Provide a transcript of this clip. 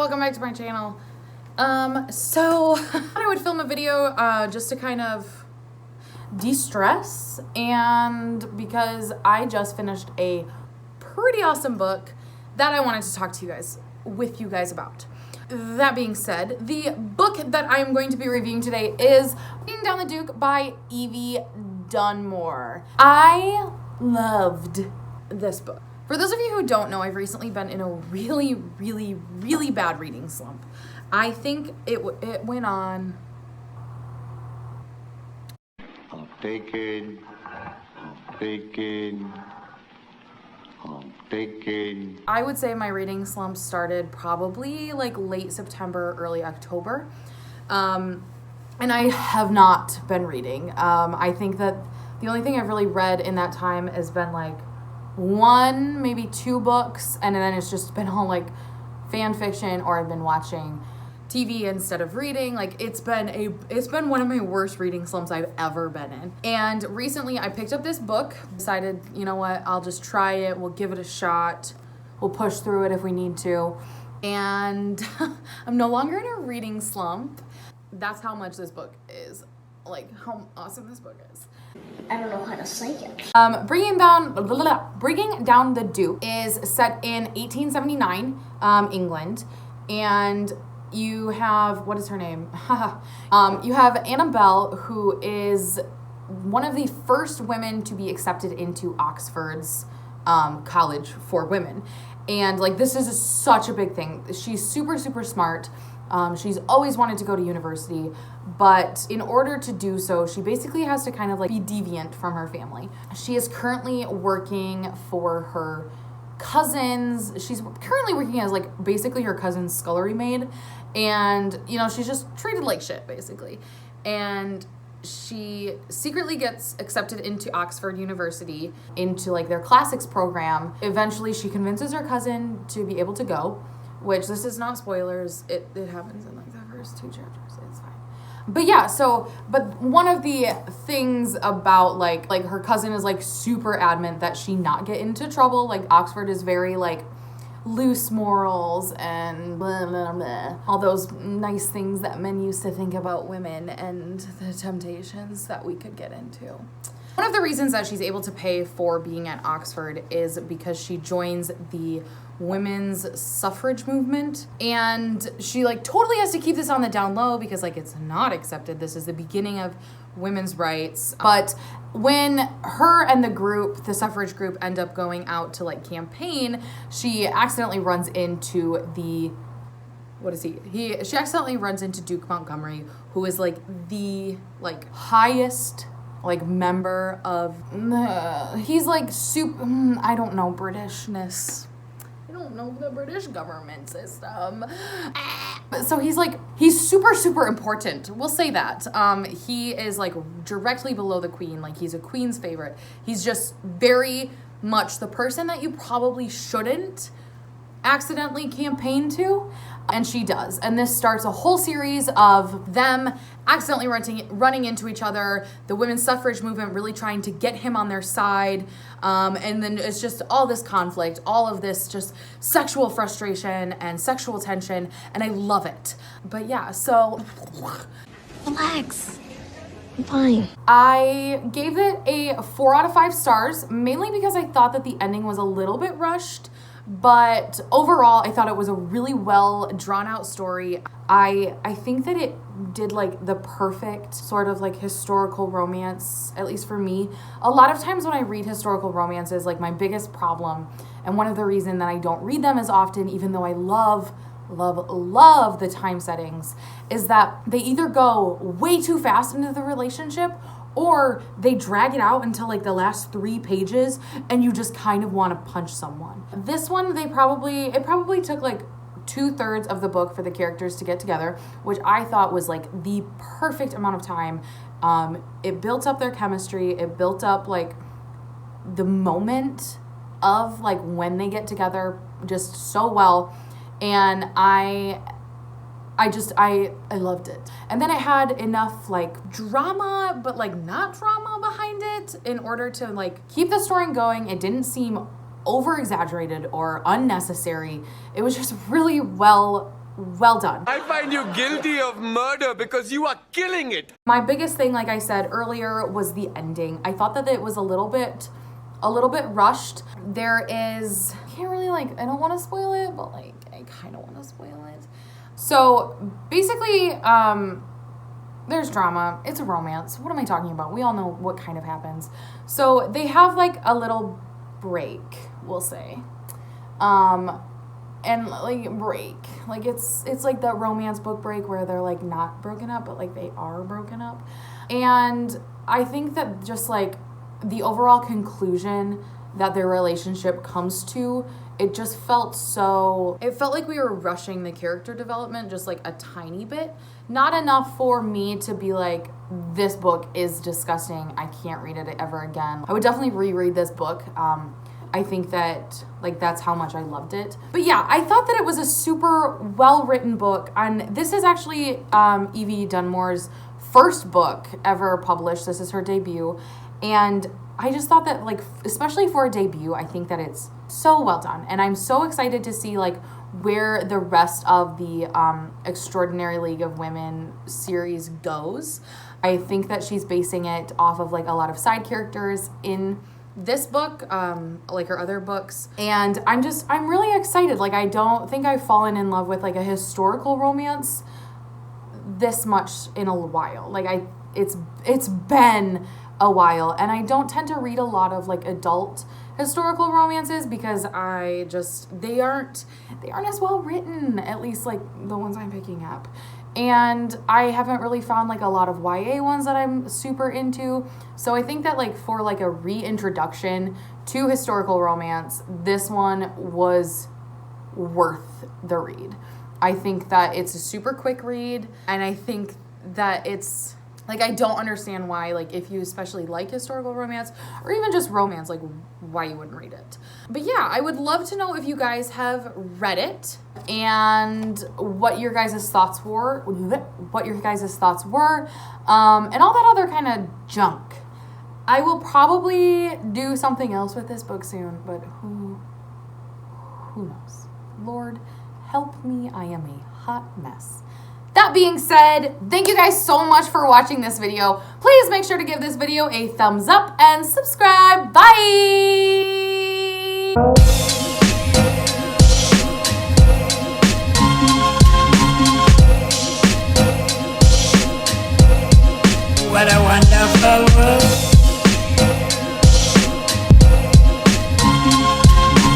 welcome back to my channel. So I thought I would film a video just to kind of de-stress, and because I just finished a pretty awesome book that I wanted to talk to you guys about. That being said, the book that I am going to be reviewing today is Breaking Down the Duke by Evie Dunmore. I loved this book. For those of you who don't know, I've recently been in a really bad reading slump. I think it went on. I'm thinking. I would say my reading slump started probably like late September, early October. And I have not been reading. I think that the only thing I've really read in that time has been like one, maybe two books, and then it's just been all like fan fiction, or I've been watching TV instead of reading. Like it's been one of my worst reading slumps I've ever been in. And recently I picked up this book, decided, you know what, I'll just try it, we'll give it a shot, we'll push through it if we need to. And I'm no longer in a reading slump. That's how much this book is, like how awesome this book is. I don't know how to say it. Breaking Down the Duke is set in 1879, England, and you have, what is her name? You have Annabelle, who is one of the first women to be accepted into Oxford's college for women. And like, this is such a big thing. She's super smart. She's always wanted to go to university, but in order to do so, she basically has to kind of like be deviant from her family. She is currently working for her cousins. She's currently working as like basically her cousin's scullery maid, and you know, she's just treated like shit basically. And she secretly gets accepted into Oxford University into like their classics program. Eventually she convinces her cousin to be able to go, which this is not spoilers. It happens in like the first two chapters. It's fine. But yeah, but one of the things about like her cousin is like super adamant that she not get into trouble. Like Oxford is very like loose morals and blah, blah, blah. All those nice things that men used to think about women and the temptations that we could get into. One of the reasons that she's able to pay for being at Oxford is because she joins the women's suffrage movement, and she like totally has to keep this on the down low because like it's not accepted. This is the beginning of women's rights. But when her and the suffrage group end up going out to like campaign, she accidentally runs into she accidentally runs into Duke Montgomery, who is like the like highest like member of he's like I don't know, Britishness. I don't know the British government system. So he's super important. We'll say that. He is like directly below the queen. Like he's a queen's favorite. He's just very much the person that you probably shouldn't accidentally campaign to, and she does. And this starts a whole series of them accidentally running into each other, the women's suffrage movement really trying to get him on their side, and then it's just all this conflict, all of this just sexual frustration and sexual tension, and I love it. But yeah, so Relax. I'm fine. I gave it a 4 out of 5 stars, mainly because I thought that the ending was a little bit rushed. But overall, I thought it was a really well drawn out story. I think that it did like the perfect sort of like historical romance, at least for me. A lot of times when I read historical romances, like my biggest problem, and one of the reasons that I don't read them as often, even though I love the time settings, is that they either go way too fast into the relationship, or they drag it out until like the last 3 pages and you just kind of want to punch someone. This one, it probably took like 2/3 of the book for the characters to get together, which I thought was like the perfect amount of time. It built up their chemistry. It built up like the moment of like when they get together just so well. And I loved it. And then it had enough like drama, but like not drama behind it in order to like keep the story going. It didn't seem over exaggerated or unnecessary. It was just really well well done. I find you guilty of murder because you are killing it. My biggest thing, like I said earlier, was the ending. I thought that it was a little bit rushed. There is, I can't really I don't want to spoil it, but I kind of want to spoil it. So basically, there's drama. It's a romance. What am I talking about? We all know what kind of happens. So they have a little break, we'll say. And break. It's like the romance book break where they're not broken up, but they are broken up. And I think that just the overall conclusion that their relationship comes to, it just felt like we were rushing the character development just a tiny bit. Not enough for me to be this book is disgusting. I can't read it ever again. I would definitely reread this book. I think that that's how much I loved it. But yeah, I thought that it was a super well-written book. And this is actually Evie Dunmore's first book ever published. This is her debut. And I just thought that especially for a debut, I think that it's so well done. And I'm so excited to see where the rest of the Extraordinary League of Women series goes. I think that she's basing it off of a lot of side characters in this book, her other books, and I'm really excited. I don't think I've fallen in love with a historical romance this much in a while. It's been a while, and I don't tend to read a lot of adult historical romances because they aren't as well written, at least the ones I'm picking up. And I haven't really found a lot of YA ones that I'm super into. So I think that for a reintroduction to historical romance, this one was worth the read. I think that it's a super quick read, and I think that it's I don't understand why, if you especially like historical romance or even just romance, why you wouldn't read it. But yeah, I would love to know if you guys have read it and what your guys' thoughts were, and all that other kind of junk. I will probably do something else with this book soon, but who knows? Lord, help me, I am a hot mess. That being said, thank you guys so much for watching this video. Please make sure to give this video a thumbs up and subscribe. Bye!